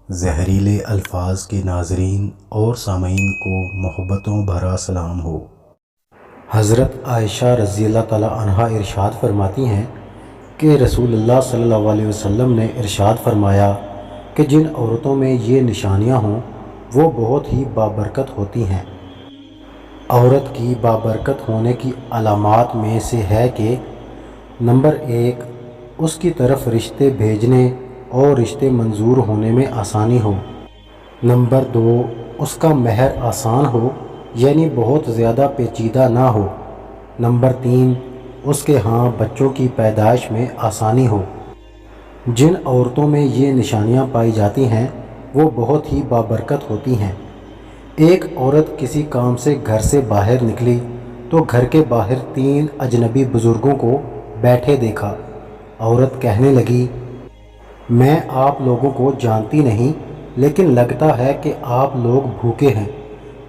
زہریلے الفاظ کے ناظرین اور سامعین کو محبتوں بھرا سلام ہو۔ حضرت عائشہ رضی اللہ تعالیٰ عنہا ارشاد فرماتی ہیں کہ رسول اللہ صلی اللہ علیہ وسلم نے ارشاد فرمایا کہ جن عورتوں میں یہ نشانیاں ہوں وہ بہت ہی بابرکت ہوتی ہیں۔ عورت کی بابرکت ہونے کی علامات میں سے ہے کہ نمبر 1، اس کی طرف رشتے بھیجنے اور رشتے منظور ہونے میں آسانی ہو۔ نمبر 2، اس کا مہر آسان ہو، یعنی بہت زیادہ پیچیدہ نہ ہو۔ نمبر 3، اس کے ہاں بچوں کی پیدائش میں آسانی ہو۔ جن عورتوں میں یہ نشانیاں پائی جاتی ہیں وہ بہت ہی بابرکت ہوتی ہیں۔ ایک عورت کسی کام سے گھر سے باہر نکلی تو گھر کے باہر 3 اجنبی بزرگوں کو بیٹھے دیکھا۔ عورت کہنے لگی، میں آپ لوگوں کو جانتی نہیں، لیکن لگتا ہے کہ آپ لوگ بھوکے ہیں،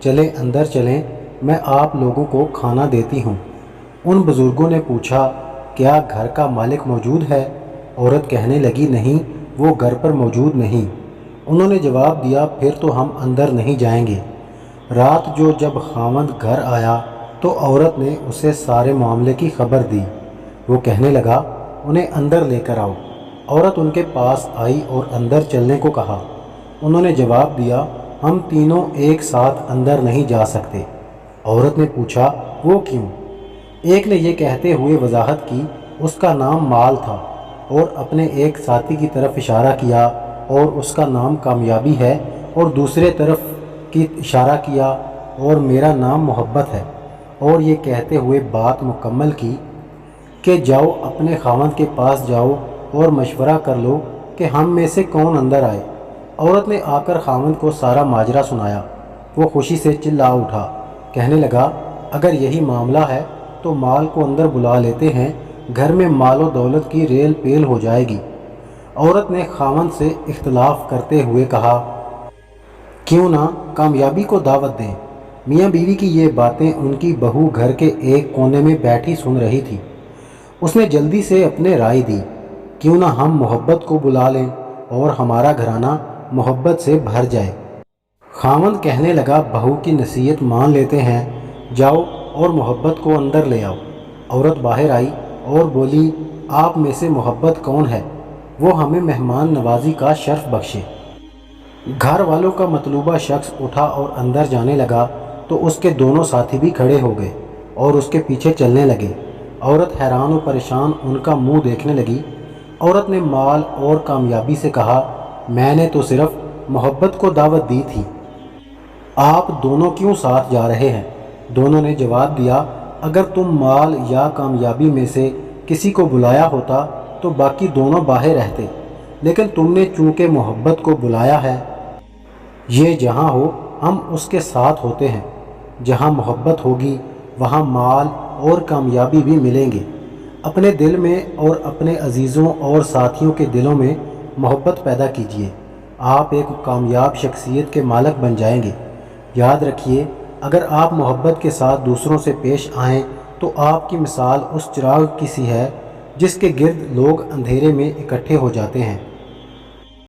چلیں اندر چلیں، میں آپ لوگوں کو کھانا دیتی ہوں۔ ان بزرگوں نے پوچھا، کیا گھر کا مالک موجود ہے؟ عورت کہنے لگی، نہیں، وہ گھر پر موجود نہیں۔ انہوں نے جواب دیا، پھر تو ہم اندر نہیں جائیں گے۔ رات جب خاوند گھر آیا تو عورت نے اسے سارے معاملے کی خبر دی۔ وہ کہنے لگا، انہیں اندر لے کر آؤ۔ عورت ان کے پاس آئی اور اندر چلنے کو کہا۔ انہوں نے جواب دیا، ہم تینوں ایک ساتھ اندر نہیں جا سکتے۔ عورت نے پوچھا، وہ کیوں؟ ایک نے یہ کہتے ہوئے وضاحت کی، اس کا نام مال تھا، اور اپنے ایک ساتھی کی طرف اشارہ کیا اور اس کا نام کامیابی ہے، اور دوسرے طرف کی اشارہ کیا اور میرا نام محبت ہے، اور یہ کہتے ہوئے بات مکمل کی کہ جاؤ اپنے خاوند کے پاس جاؤ اور مشورہ کر لو کہ ہم میں سے کون اندر آئے۔ عورت نے آ کر خاوند کو سارا ماجرا سنایا۔ وہ خوشی سے چلا اٹھا، کہنے لگا، اگر یہی معاملہ ہے تو مال کو اندر بلا لیتے ہیں، گھر میں مال و دولت کی ریل پیل ہو جائے گی۔ عورت نے خاوند سے اختلاف کرتے ہوئے کہا، کیوں نہ کامیابی کو دعوت دیں۔ میاں بیوی کی یہ باتیں ان کی بہو گھر کے ایک کونے میں بیٹھی سن رہی تھی۔ اس نے جلدی سے اپنے رائے دی، کیوں نہ ہم محبت کو بلا لیں اور ہمارا گھرانہ محبت سے بھر جائے۔ خاوند کہنے لگا، بہو کی نصیحت مان لیتے ہیں، جاؤ اور محبت کو اندر لے آؤ۔ عورت باہر آئی اور بولی، آپ میں سے محبت کون ہے؟ وہ ہمیں مہمان نوازی کا شرف بخشے۔ گھر والوں کا مطلوبہ شخص اٹھا اور اندر جانے لگا تو اس کے دونوں ساتھی بھی کھڑے ہو گئے اور اس کے پیچھے چلنے لگے۔ عورت حیران و پریشان ان کا منہ دیکھنے لگی۔ عورت نے مال اور کامیابی سے کہا، میں نے تو صرف محبت کو دعوت دی تھی، آپ دونوں کیوں ساتھ جا رہے ہیں؟ دونوں نے جواب دیا، اگر تم مال یا کامیابی میں سے کسی کو بلایا ہوتا تو باقی دونوں باہر رہتے، لیکن تم نے چونکہ محبت کو بلایا ہے، یہ جہاں ہو ہم اس کے ساتھ ہوتے ہیں۔ جہاں محبت ہوگی وہاں مال اور کامیابی بھی ملیں گے۔ اپنے دل میں اور اپنے عزیزوں اور ساتھیوں کے دلوں میں محبت پیدا کیجیے، آپ ایک کامیاب شخصیت کے مالک بن جائیں گے۔ یاد رکھیے، اگر آپ محبت کے ساتھ دوسروں سے پیش آئیں تو آپ کی مثال اس چراغ کی سی ہے جس کے گرد لوگ اندھیرے میں اکٹھے ہو جاتے ہیں۔